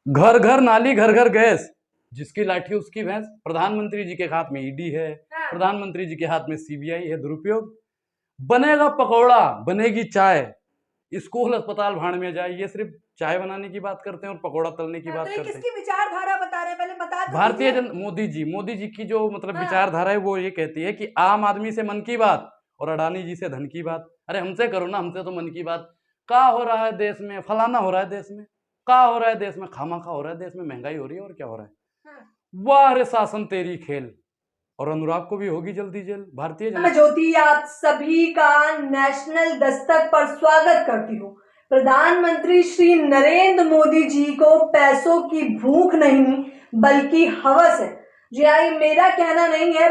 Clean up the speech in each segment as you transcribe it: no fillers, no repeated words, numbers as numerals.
घर घर नाली घर घर गैस, जिसकी लाठी उसकी भैंस। प्रधानमंत्री जी के हाथ में ईडी है, प्रधानमंत्री जी के हाथ में सीबीआई है। दुरुपयोग। बनेगा पकौड़ा, बनेगी चाय, स्कूल अस्पताल भाड़ में जाए। ये सिर्फ चाय बनाने की बात करते हैं और पकौड़ा तलने की बात तो करते हैं। किसकी विचारधारा बता रहे हैं, पहले बता तो भारतीय दीजिए। मोदी जी की जो विचारधारा है वो ये कहती है कि आम आदमी से मन की बात और अडानी जी से धन की बात। अरे हमसे करो ना, हमसे तो मन की बात। क्या हो रहा है देश में, फलाना हो रहा है देश में, क्या हो रहा है देश में, खामा हो रहा है देश में, महंगाई हो रही है और क्या हो रहा है। वाह रे शासन तेरी खेल, और अनुराग को भी होगी जल्दी जेल। भारतीय मैं ज्योति आप सभी का नेशनल दस्तक पर स्वागत करती हूँ। प्रधानमंत्री श्री नरेंद्र मोदी जी को पैसों की भूख नहीं बल्कि हवस है। जी हाँ, ये मेरा कहना नहीं है,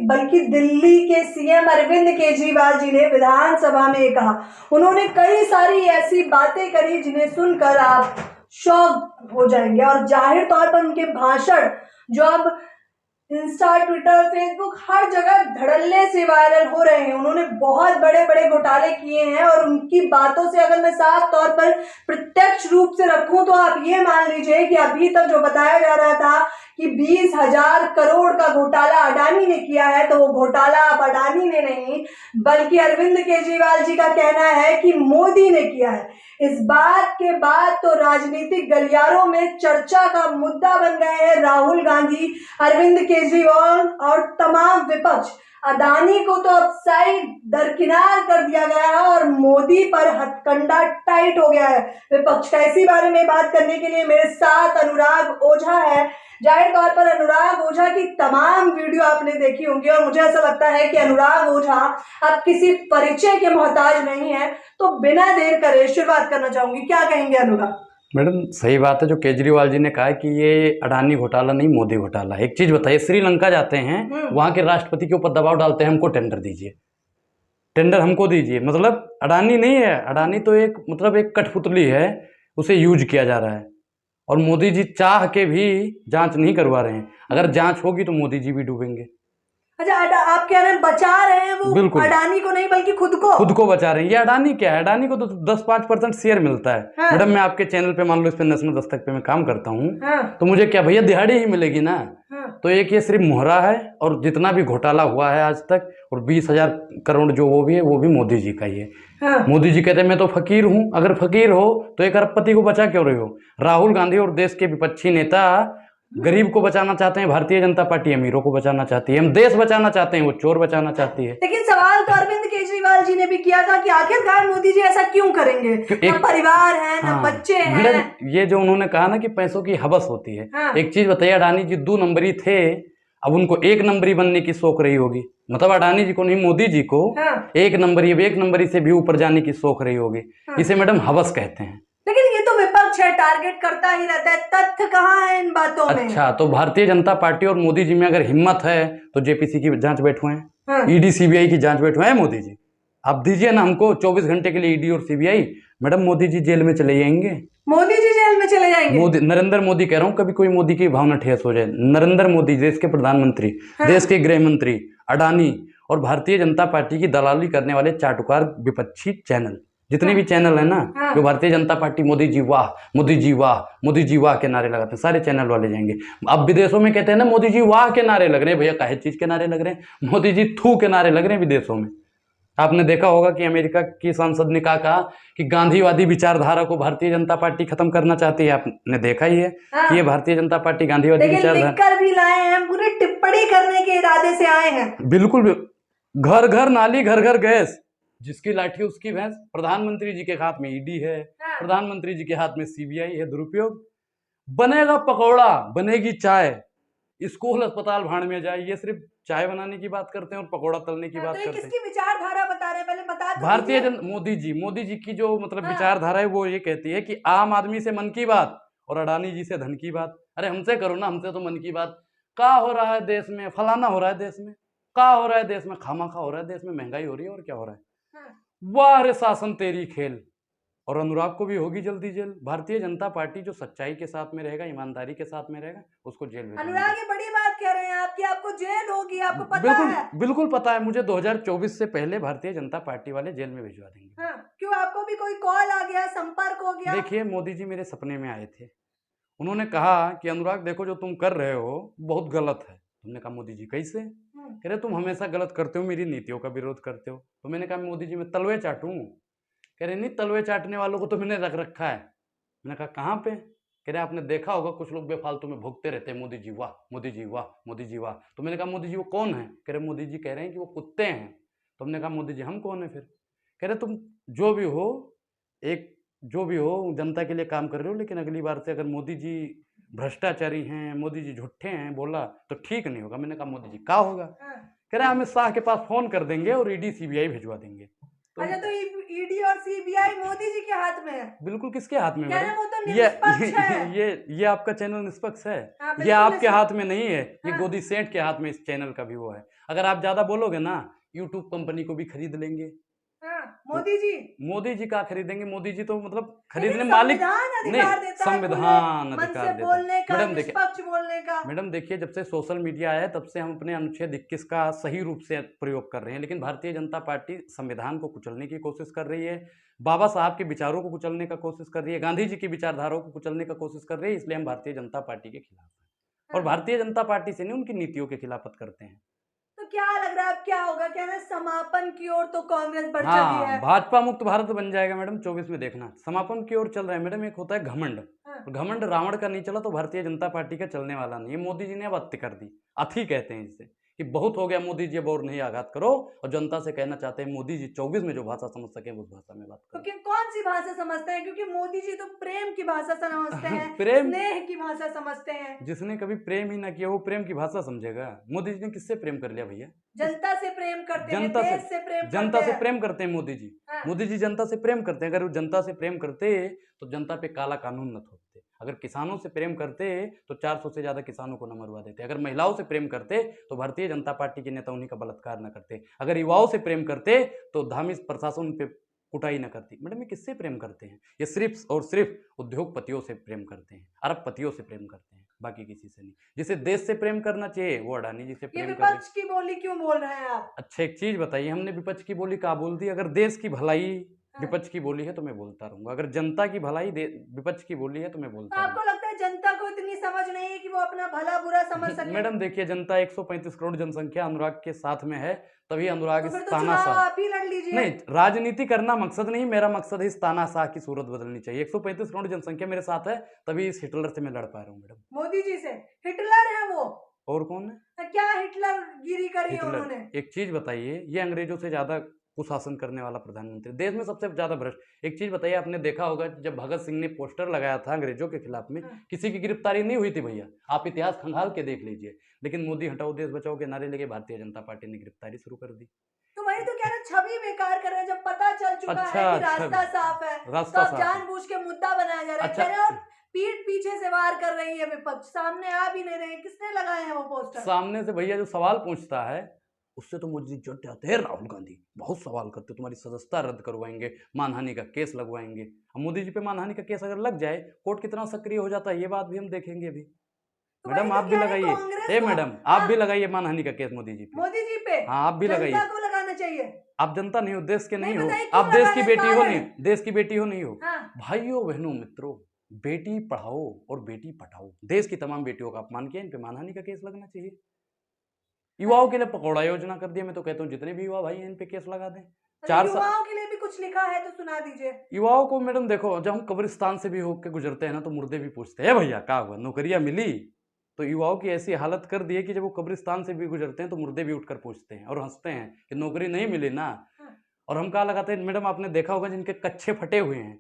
बल्कि दिल्ली के सीएम अरविंद केजरीवाल जी ने विधानसभा में कहा। उन्होंने कई सारी ऐसी बातें करी जिन्हें सुनकर आप शॉक हो जाएंगे, और जाहिर तौर पर उनके भाषण जो अब इंस्टा, ट्विटर, फेसबुक हर जगह धड़ल्ले से वायरल हो रहे हैं। उन्होंने बहुत बड़े बड़े घोटाले किए हैं, और उनकी बातों से अगर मैं साफ तौर पर प्रत्यक्ष रूप से रखूं तो आप ये मान लीजिए कि अभी तक जो बताया जा रहा था कि 20,000 करोड़ का घोटाला अडानी ने किया है, तो वो घोटाला अब अडानी ने नहीं बल्कि अरविंद केजरीवाल जी का कहना है कि मोदी ने किया है। इस बात के बाद तो राजनीतिक गलियारों में चर्चा का मुद्दा बन गए हैं राहुल गांधी, अरविंद केजरीवाल और तमाम विपक्ष। अडानी को तो अब साइड दरकिनार कर दिया गया है और मोदी पर हथकंडा टाइट हो गया है विपक्ष का। इसी बारे में बात करने के लिए मेरे साथ अनुराग ओझा है। जाहिर तौर पर अनुराग ओझा की तमाम वीडियो आपने देखी होंगी, और मुझे ऐसा लगता है कि अनुराग ओझा अब किसी परिचय के मोहताज नहीं है। तो बिना देर करे शुरुआत करना चाहूंगी, क्या कहेंगे अनुराग? मैडम सही बात है जो केजरीवाल जी ने कहा है कि ये अडानी घोटाला नहीं, मोदी घोटाला। एक चीज बताइए, श्रीलंका जाते हैं, वहां के राष्ट्रपति के ऊपर दबाव डालते हैं, हमको टेंडर दीजिए, टेंडर हमको दीजिए। मतलब अडानी नहीं है, अडानी तो एक कठपुतली है, उसे यूज किया जा रहा है। और मोदी जी चाह के भी जांच नहीं करवा रहे हैं। अगर जांच होगी तो मोदी जी भी डूबेंगे। अच्छा, आप कह रहे हैं बचा रहे हैं वो बिल्कुल, अडानी को नहीं बल्कि खुद को बचा रहे हैं। ये अडानी क्या है, अडानी को तो 10-5% शेयर मिलता है। हाँ। मैडम मैं आपके चैनल पे मान लो इस पे नेशनल दस्तक पे मैं काम करता हूँ, हाँ। तो मुझे क्या भैया दिहाड़ी ही मिलेगी ना। हाँ। तो एक ये सिर्फ मुहरा है, और जितना भी घोटाला हुआ है आज तक, और 20,000 करोड़ जो वो भी मोदी जी का ही है। हाँ। मोदी जी कहते हैं मैं तो फकीर हूँ। अगर फकीर हो तो एक अरबपति को बचा क्यों रहे हो? राहुल गांधी और देश के विपक्षी नेता गरीब को बचाना चाहते हैं, भारतीय जनता पार्टी अमीरों को बचाना चाहती है। हम देश बचाना चाहते हैं, वो चोर बचाना चाहती है। लेकिन सवाल तो अरविंद केजरीवाल जी ने भी किया था कि आखिरकार मोदी जी ऐसा क्यों करेंगे? ना परिवार है, ना बच्चे हैं। ये जो उन्होंने कहा ना कि पैसों की हवस होती है। हाँ। एक चीज बताइए, अडानी जी 2 नंबरी थे, अब उनको 1 नंबरी बनने की शौक रही होगी। मतलब अडानी जी को नहीं, मोदी जी को। हाँ। 1 नंबरी से भी ऊपर जाने की शौक रही होगी। हाँ। इसे मैडम हवस कहते हैं। लेकिन ये तो विपक्ष है, टारगेट करता ही रहता है, तथ्य कहाँ है इन बातों में? अच्छा, तो भारतीय जनता पार्टी और मोदी जी में अगर हिम्मत है तो जेपीसी की जांच बैठवाएं। हाँ। ईडी सीबीआई की जांच बैठवाएं। मोदी जी आप दीजिए ना हमको 24 घंटे के लिए ईडी और CBI. Madam Modi ji jail में चले जाएंगे। मोदी जी जेल में चले जाएंगे? नरेंद्र मोदी कह रहा हूँ, कभी कोई मोदी की भावना ठेस हो जाए। नरेंद्र मोदी देश के प्रधानमंत्री, हाँ। देश के गृह मंत्री, अडानी और भारतीय जनता पार्टी की दलाली करने वाले चाटुकार विपक्षी चैनल, जितने भी चैनल है ना, जो भारतीय जनता पार्टी मोदी जी वाह, मोदी जी वाह, मोदी जी वाह के नारे लगाते हैं, सारे चैनल वाले जाएंगे। अब विदेशों में कहते हैं ना मोदी जी वाह के नारे लग रहे हैं। भैया काहे चीज के नारे लग रहे हैं? मोदी जी थू के नारे लग रहे हैं विदेशों में। आपने देखा होगा कि अमेरिका की सांसद ने कहा कि गांधीवादी विचारधारा को भारतीय जनता पार्टी खत्म करना चाहती है। आपने देखा ही है कि ये भारतीय जनता पार्टी गांधीवादी विचारधारा भी लाए हैं, पूरी टिप्पणी करने के इरादे से आए हैं। बिल्कुल, घर घर नाली घर घर गैस, जिसकी लाठी उसकी भैंस। प्रधानमंत्री जी के हाथ में ईडी है, प्रधानमंत्री जी के हाथ में सीबीआई है। दुरुपयोग। बनेगा पकौड़ा, बनेगी चाय, स्कूल अस्पताल भाड़ में जाए। ये सिर्फ चाय बनाने की बात करते हैं और पकौड़ा तलने की बात करते हैं। किसकी विचारधारा बता रहे हैं, पहले बता दो। भारतीय मोदी जी की जो विचारधारा है वो ये कहती है कि आम आदमी से मन की बात और अडानी जी से धन की बात। अरे हमसे करो ना, हमसे तो मन की बात। क्या हो रहा है देश में, फलाना हो रहा है देश में, क्या हो रहा है देश में, खामा हो रहा है देश में, महंगाई हो रही है और क्या हो रहा है। वाह रे शासन तेरी खेल, और अनुराग को भी होगी जल्दी जेल। भारतीय जनता पार्टी जो सच्चाई के साथ में रहेगा, ईमानदारी के साथ में रहेगा, उसको जेल भेजेंगे। अनुराग ये बड़ी बात कह रहे हैं आप कि आपको जेल होगी, आपको पता है? बिल्कुल पता है मुझे। 2024 से पहले भारतीय जनता पार्टी वाले जेल में भिजवा देंगे। हाँ, क्यों? आपको भी कोई कॉल आ गया, संपर्क हो गया? देखिए मोदी जी मेरे सपने में आए थे उन्होंने कहा कि अनुराग देखो जो तुम कर रहे हो बहुत गलत है। तुमने कहा मोदी जी कैसे? कह रहे तुम हमेशा गलत करते हो, मेरी नीतियों का विरोध करते हो। तो मैंने कहा मोदी जी मैं तलवे चाटूं? कह रहे नहीं, तलवे चाटने वालों को तो मैंने रख रखा है। मैंने कहा कहाँ पे? कह रहे आपने देखा होगा कुछ लोग बेफालतू में भोगते रहते हैं, मोदी जी वाह, मोदी जी वाह, मोदी जी वाह। तो मैंने कहा मोदी जी वो कौन है? कह रहे मोदी जी कह रहे हैं कि वो कुत्ते हैं। तो हमने कहा मोदी जी हम कौन है फिर? कह रहे तुम जो भी हो, एक जो भी हो जनता के लिए काम कर रहे हो, लेकिन अगली बार से अगर मोदी जी भ्रष्टाचारी हैं, मोदी जी झूठे हैं बोला तो ठीक नहीं होगा। मैंने कहा मोदी जी क्या होगा? कह रहे अमित शाह के पास फोन कर देंगे और ईडी सीबीआई भिजवा देंगे। अच्छा, तो ईडी और सीबीआई मोदी जी के हाथ में है? बिल्कुल किसके हाथ में कह रहे मैडम? वो तो निष्पक्ष है। ये आपका चैनल निष्पक्ष है? हाँ, ये बिल्कुल आपके निष्पक्ष। हाथ में नहीं है, ये हाँ। गोदी सेठ के हाथ में इस चैनल का भी वो है। अगर आप ज्यादा बोलोगे ना यूट्यूब कंपनी को भी खरीद लेंगे। हाँ, मोदी जी मोदी जी का खरीदेंगे? मोदी जी तो मतलब लेकिन खरीदने मालिक संविधान नहीं, अधिकार देता है खुले संविधान मन अधिकार से देता बोलने है। का, मैडम देखिए, निष्पक्ष बोलने का। मैडम देखिए जब से सोशल मीडिया आया है तब से हम अपने अनुच्छेद 21 का सही रूप से प्रयोग कर रहे हैं, लेकिन भारतीय जनता पार्टी संविधान को कुचलने की कोशिश कर रही है, बाबा साहब के विचारों को कुचलने का कोशिश कर रही है, गांधी जी की विचारधाराओं को कुचलने का कोशिश कर रही है। इसलिए हम भारतीय जनता पार्टी के खिलाफ हैं, और भारतीय जनता पार्टी से नहीं उनकी नीतियों के खिलाफत करते हैं। तो क्या लग रहा है अब क्या होगा? क्या है समापन की ओर तो कांग्रेस बढ़ चली हाँ, है। भाजपा मुक्त भारत बन जाएगा मैडम 24 में, देखना समापन की ओर चल रहा है मैडम। एक होता है घमंड, हाँ। और घमंड रावण का नहीं चला तो भारतीय जनता पार्टी का चलने वाला नहीं है। मोदी जी ने अब अति कर दी, अति कहते हैं जिसे, कि बहुत हो गया मोदी जी अब और नहीं आघात करो, और जनता से कहना चाहते हैं मोदी जी 24 में जो भाषा समझ सके उस भाषा में बात तो करो। कौन सी भाषा समझते हैं? क्योंकि मोदी जी तो प्रेम की भाषा समझते हैं, प्रेम, स्नेह की भाषा समझते हैं। जिसने कभी प्रेम ही ना किया वो प्रेम की भाषा समझेगा? मोदी जी ने किससे प्रेम कर लिया भैया? जनता से प्रेम करते हैं, जनता से, देश से प्रेम जनता करते से हैं। प्रेम करते हैं मोदी जी। हाँ। मोदी जी जनता से प्रेम करते हैं। अगर वो जनता से प्रेम करते तो जनता पे काला कानून न थोपते। अगर किसानों से प्रेम करते तो 400 से ज्यादा किसानों को न मरवा देते। अगर महिलाओं से प्रेम करते तो भारतीय जनता पार्टी के नेता उन्हीं का बलात्कार न करते। अगर युवाओं से प्रेम करते तो धार्मिक प्रशासन उन पे कुटाई न करती। मैडम ये किससे प्रेम करते हैं? ये सिर्फ और सिर्फ उद्योगपतियों से प्रेम करते हैं, अरबपतियों से प्रेम करते हैं, बाकी किसी से नहीं। जिसे देश से प्रेम करना चाहिए वो अडानी जी से ये प्रेम कर रहे हैं। विपक्ष की बोली क्यों बोल रहे हैं आप? अच्छा एक चीज बताइए, हमने विपक्ष की बोली कहाँ बोल दी? अगर देश की भलाई विपक्ष की बोली है तो मैं बोलता रहूंगा, अगर जनता की भलाई विपक्ष की बोली है तो मैं तो बोलता आपको रहूंगा। लगता है जनता को इतनी समझ नहीं है कि वो अपना भला बुरा समझ सके? मैडम देखिए, जनता 135 करोड़ जनसंख्या अनुराग के साथ में है, तभी अनुराग तो इस फिर तो तानाशाह, चुनाव आप ही लड़ लीजिए। नहीं राजनीति करना मकसद नहीं, मेरा मकसद है इस तानाशाह की सूरत बदलनी चाहिए। 135 करोड़ जनसंख्या मेरे साथ है, तभी इस हिटलर से मैं लड़ पा रहा हूँ मैडम। मोदी जी से? हिटलर है वो? और कौन है? क्या हिटलर गिरी करी है हिटलर, उन्होंने? एक चीज बताइए, ये अंग्रेजों से ज्यादा कुशासन करने वाला प्रधानमंत्री, देश में सबसे ज्यादा भ्रष्ट। एक चीज बताइए, आपने देखा होगा जब भगत सिंह ने पोस्टर लगाया था अंग्रेजों के खिलाफ में, किसी की गिरफ्तारी नहीं हुई थी भैया, आप इतिहास खंगाल के देख लीजिए। लेकिन मोदी हटाओ देश बचाओ के नारे लेके भारतीय जनता पार्टी ने गिरफ्तारी शुरू कर दी। तो वही तो कह रहे, छवि बेकार कर रहे हैं। जब पता चल चुका अच्छा, है कि रास्ता छवि, साफ है, रास्ता तो अब साफ है। जानबूझ के मुद्दा बनाया जा रहा है। अच्छा, कह रहे हैं, और पीठ पीछे से वार कर रही है विपक्ष, सामने आ भी नहीं रहे। किसने लगाए हैं वो पोस्टर? सामने से भैया जो सवाल पूछता है उससे तो मोदी जी जुट जाते हैं। राहुल गांधी बहुत सवाल करते, तुम्हारी सदस्यता रद्द करवाएंगे, मानहानि का केस लगवाएंगे। अब मोदी जी पे मानहानि का केस अगर लग जाए, कोर्ट कितना सक्रिय हो जाता है ये बात भी हम देखेंगे अभी। तो मैडम वही तो आप भी कह रहे हैं, लगाइए, कांग्रेस ए को- मैडम आप भी लगाइए मानहानि का केस मोदी जी पे। मोदी जी पे? हाँ आप भी लगाइए। जनता को लगाना चाहिए। आप जनता नहीं हो, देश के नहीं हो, बताइए क्यों आप देश की लगाने बेटी हो कारण? नहीं, देश की बेटी हो नहीं हो। हाँ। भाइयों बहनों मित्रों, बेटी पढ़ाओ और बेटी पढ़ाओ, देश की तमाम बेटियों का अपमान किया, इन पे मानहानि का केस लगना चाहिए। युवाओं के लिए पकौड़ा योजना कर दिया, मैं तो कहता हूँ जितने भी युवा भाई हैं इन पे केस लगा दें। 4 साल युवाओं के लिए भी कुछ लिखा है तो सुना दीजिए। युवाओं को मैडम देखो, जब हम कब्रिस्तान से भी होकर गुजरते हैं ना तो मुर्दे भी पूछते हैं भैया क्या हुआ, नौकरियां मिली? तो युवाओं की ऐसी हालत कर दी है कि जब वो कब्रिस्तान से भी गुजरते हैं तो मुर्दे भी उठकर पूछते हैं और हंसते हैं कि नौकरी नहीं मिली ना। और हम कहा लगाते हैं, मैडम आपने देखा होगा जिनके कच्चे फटे हुए हैं,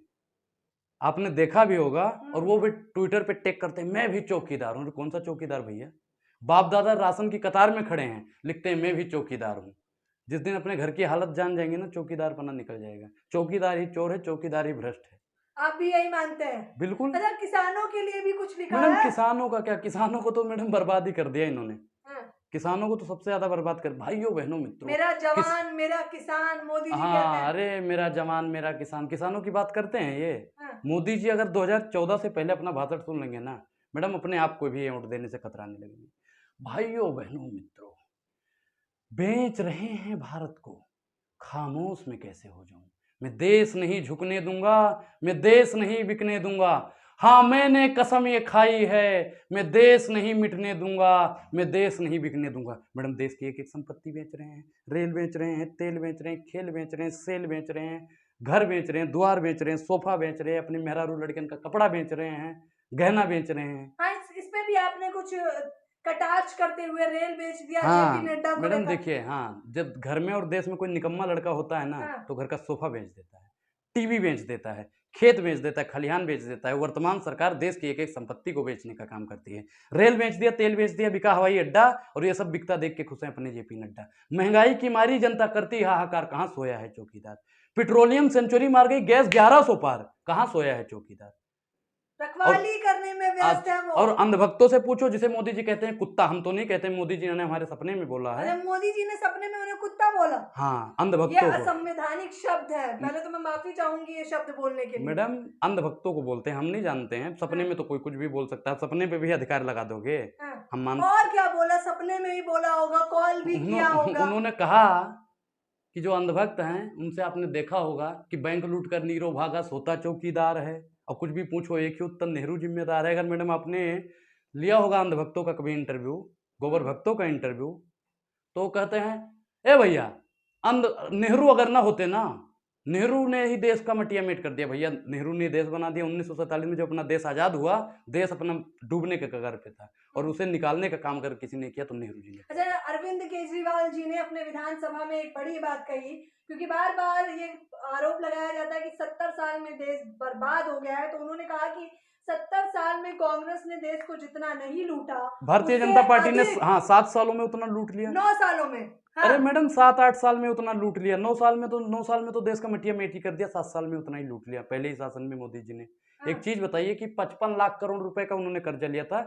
आपने देखा भी होगा, और वो भी ट्विटर पे टेक करते हैं मैं भी चौकीदार हूँ। कौन सा चौकीदार भैया? बाप दादा राशन की कतार में खड़े हैं, लिखते हैं मैं भी चौकीदार हूँ। जिस दिन अपने घर की हालत जान जाएंगे ना, चौकीदार पना निकल जाएगा। चौकीदार ही चोर है, चौकीदार ही भ्रष्ट है। आप भी यही मानते हैं? बिल्कुल। अच्छा, किसानों के लिए भी कुछ लिखा मैडम है? किसानों का क्या, किसानों को तो मैडम बर्बाद ही कर दिया इन्होंने। हाँ। किसानों को तो सबसे ज्यादा बर्बाद कर, भाइयों बहनों मित्रों, मेरा जवान मेरा किसान मोदी जी कहते हाँ हैं। अरे मेरा जवान मेरा किसान, किसानों की बात करते हैं ये। हाँ। मोदी जी अगर 2014 से पहले अपना भाषण सुन लेंगे ना मैडम, अपने आप को भी वोट देने से कतराने लगेंगे। भाइयों बहनों मित्रों, बेच रहे हैं भारत को, खामोश में कैसे हो जाऊं? मैं देश नहीं झुकने दूंगा, मैं देश नहीं बिकने दूंगा। हाँ मैंने कसम ये खाई है, मैं देश नहीं मिटने दूंगा, मैं देश नहीं बिकने दूंगा। मैडम देश की एक एक संपत्ति बेच रहे हैं, रेल बेच रहे हैं, तेल बेच रहे हैं, खेल बेच रहे हैं, सेल बेच रहे हैं, घर बेच रहे हैं, द्वार बेच रहे हैं, सोफा बेच रहे हैं, अपने मेहरारू लड़कन का कपड़ा बेच रहे हैं, गहना बेच रहे हैं। हाँ, इसमें भी आपने कुछ कटाक्ष करते हुए रेल बेच दिया जेपी हाँ नड्डा को मैडम लेकर। देखिए, हाँ जब घर में और देश में कोई निकम्मा लड़का होता है ना, हाँ। तो घर का सोफा बेच देता है, टीवी बेच देता है, खेत बेच देता है, खलिहान बेच देता है। वर्तमान सरकार देश की एक एक संपत्ति को बेचने का काम करती है। रेल बेच दिया, तेल बेच दिया, बिका हवाई अड्डा, और ये सब बिकता देख के खुश हैं अपने जेपी नड्डा। महंगाई की मारी जनता करती हाहाकार, कहाँ सोया है चौकीदार। पेट्रोलियम सेंचुरी मार गई, गैस 1100 पार, कहाँ सोया है चौकीदार। रखवाली करने में व्यस्त है वो। और अंधभक्तों से पूछो, जिसे मोदी जी कहते हैं कुत्ता, हम तो नहीं कहते, मोदी जी ने हमारे सपने में बोला है। अरे मोदी जी ने सपने में उन्हें कुत्ता बोला? हाँ ये अंधभक्तों को। असंवैधानिक शब्द है, पहले तो मैं माफी चाहूंगी ये शब्द बोलने के लिए। मैडम अंधभक्तों को बोलते हैं, हम नहीं जानते हैं। सपने में तो कोई कुछ भी बोल सकता है, सपने पे भी अधिकार लगा दोगे? हाँ। हम मान और क्या बोला? सपने में ही बोला होगा, कॉल भी किया होगा। उन्होंने कहा कि जो अंधभक्त हैं उनसे आपने देखा होगा कि बैंक लूट कर नीरो भागा, सोता चौकीदार है। और कुछ भी पूछो एक ही उत्तर, नेहरू जिम्मेदार है। अगर मैडम आपने लिया होगा अंधभक्तों का कभी इंटरव्यू, गोबर भक्तों का इंटरव्यू, तो वो कहते हैं, ए भैया अंध नेहरू अगर ना होते ना, नेहरू ने ही देश का मटिया मेट कर दिया भैया, नेहरू ने देश बना दिया। 1947 में जब अपना देश आजाद हुआ, देश अपना डूबने के कगार पे था, और उसे निकालने का काम अगर किसी ने किया तो नेहरू जी ने। अच्छा, अरविंद केजरीवाल जी ने अपने विधानसभा में एक बड़ी बात कही, क्योंकि बार बार ये आरोप लगाया जाता है कि 70 साल में देश बर्बाद हो गया है, तो उन्होंने कहा कि 70 साल में कांग्रेस ने देश को जितना नहीं लूटा, भारतीय उससे जनता पार्टी ने अधिक 7 सालों में उतना लूट लिया। 9 सालों में। हाँ। अरे मैडम 7-8 साल में उतना लूट लिया, 9 साल में तो देश का मटिया मेटी कर दिया, 7 साल में उतना ही लूट लिया पहले ही शासन में मोदी जी ने। हाँ। एक चीज बताइए कि 55 लाख करोड़ रुपए का उन्होंने कर्जा लिया था,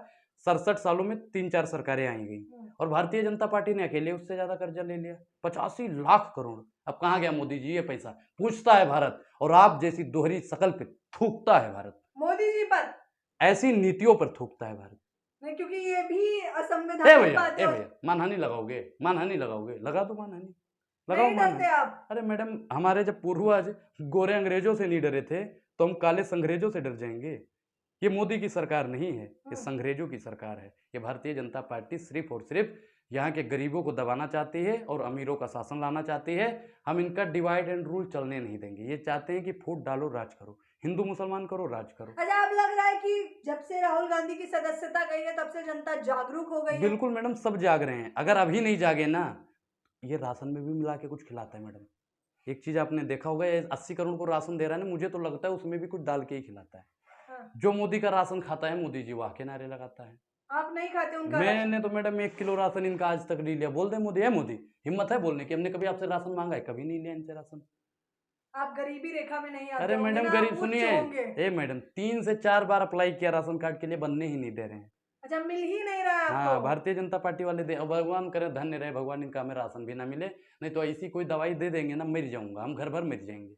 67 सालों में 3-4 सरकारें आई गई, और भारतीय जनता पार्टी ने अकेले उससे ज्यादा कर्जा ले लिया, 85 लाख करोड़। अब कहाँ गया मोदी जी ये पैसा? पूछता है भारत, और आप जैसी दोहरी शकल पे थूकता है भारत, मोदी जी पर ऐसी नीतियों पर थूकता है भारत। नहीं, क्योंकि ये भी ए असंवैधानिक भैया, बात ए है। भैया, मानहानि लगाओगे? मानहानि लगाओगे? लगा दो मानहानि, लगाओ नहीं डरते मानहानि। आप? अरे मैडम हमारे जब पूर्वज गोरे अंग्रेजों से नहीं डरे थे, तो हम काले संग्रेजों से डर जाएंगे? ये मोदी की सरकार नहीं है, ये संग्रेजों की सरकार है। ये भारतीय जनता पार्टी सिर्फ और सिर्फ यहाँ के गरीबों को दबाना चाहती है और अमीरों का शासन लाना चाहती है। हम इनका डिवाइड एंड रूल चलने नहीं देंगे। ये चाहते हैं कि फूट डालो राज करो, हिंदू मुसलमान करो राज करो। अच्छा, अब लग रहा है कि जब से राहुल गांधी की सदस्यता गई है तब से जनता जागरूक हो गई है। बिल्कुल मैडम, सब जाग रहे हैं। अगर अभी नहीं जागे ना, ये राशन में भी मिला के कुछ खिलाता है मैडम। एक चीज आपने देखा होगा, ये 80 करोड़ को राशन दे रहा है ना, मुझे तो लगता है उसमें भी कुछ डाल के ही खिलाता है। हाँ। जो मोदी का राशन खाता है, मोदी जी वाह के नारे लगाता है। आप नहीं खाते उनका राशन? मैंने तो मैडम 1 किलो राशन इनका आज तक नहीं लिया। बोल दे मोदी, है मोदी, हिम्मत है बोलने की, हमने कभी आपसे राशन मांगा है? कभी नहीं लिया इनसे राशन। आप गरीबी रेखा में नहीं आते अरे होंगे मैडम ना, गरीब आप उच्च सुनिए, होंगे। ए मैडम 3 से 4 बार अप्लाई किया राशन कार्ड के लिए, बनने ही नहीं दे रहे हैं। अच्छा, मिल ही नहीं रहा है हाँ आपको? भारतीय जनता पार्टी वाले दे, भगवान करे धन्य रहे भगवान, इनका हमें राशन भी ना मिले। नहीं तो ऐसी कोई दवाई दे देंगे ना, मर जाऊंगा, हम घर भर मर जाएंगे।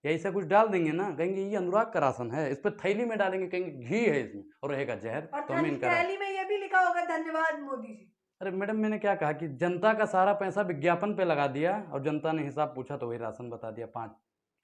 या ऐसा कुछ डाल देंगे ना, कहेंगे ये अनुराग का राशन है, इस पर थैली में डालेंगे, कहेंगे घी है इसमें, और रहेगा जहर, और तो हमें इनका थैली में ये भी लिखा होगा धन्यवाद मोदी जी। अरे मैडम मैंने क्या कहा कि जनता का सारा पैसा विज्ञापन पे लगा दिया, और जनता ने हिसाब पूछा तो वही राशन बता दिया। 5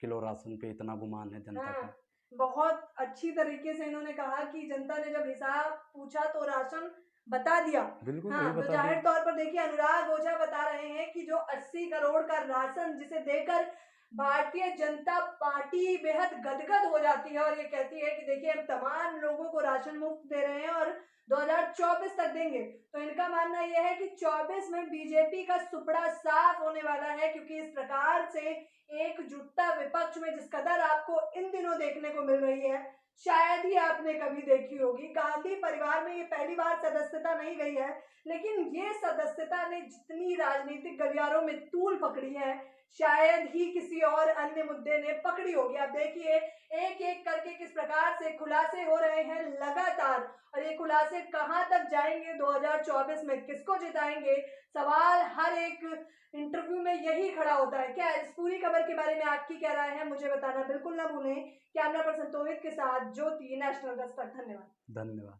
किलो राशन पे इतना गुमान है जनता हाँ, का। बहुत अच्छी तरीके से इन्होंने कहा कि जनता ने जब हिसाब पूछा तो राशन बता दिया। बिल्कुल हाँ, वही तो बता जाहिर दिया। तौर पर देखिए, अनुराग ओझा बता रहे हैं कि जो 80 करोड़ का राशन, जिसे देकर भारतीय जनता पार्टी बेहद गदगद हो जाती है और ये कहती है कि देखिए हम तमाम लोगों को राशन मुफ्त दे रहे हैं और 2024 तक देंगे। तो इनका मानना यह है कि 24 में बीजेपी का सुपड़ा साफ होने वाला है, क्योंकि इस प्रकार से एकजुटता विपक्ष में जिस कदर आपको इन दिनों देखने को मिल रही है, शायद ही आपने कभी देखी होगी। गांधी परिवार में ये पहली बार सदस्यता नहीं गई है, लेकिन ये सदस्यता ने जितनी राजनीतिक गलियारों में तूल पकड़ी है, शायद ही किसी और अन्य मुद्दे ने पकड़ी होगी। आप देखिए एक एक करके किस प्रकार से खुलासे हो रहे हैं लगातार, और ये खुलासे कहां तक जाएंगे, 2024 में किसको जिताएंगे, सवाल हर एक इंटरव्यू में यही खड़ा होता है। क्या इस पूरी खबर के बारे में आपकी क्या राय है, मुझे बताना बिल्कुल ना भूलें। कैमरा पर्सन तोहिद के साथ ज्योति, नेशनल दस्तक। धन्यवाद। धन्यवाद।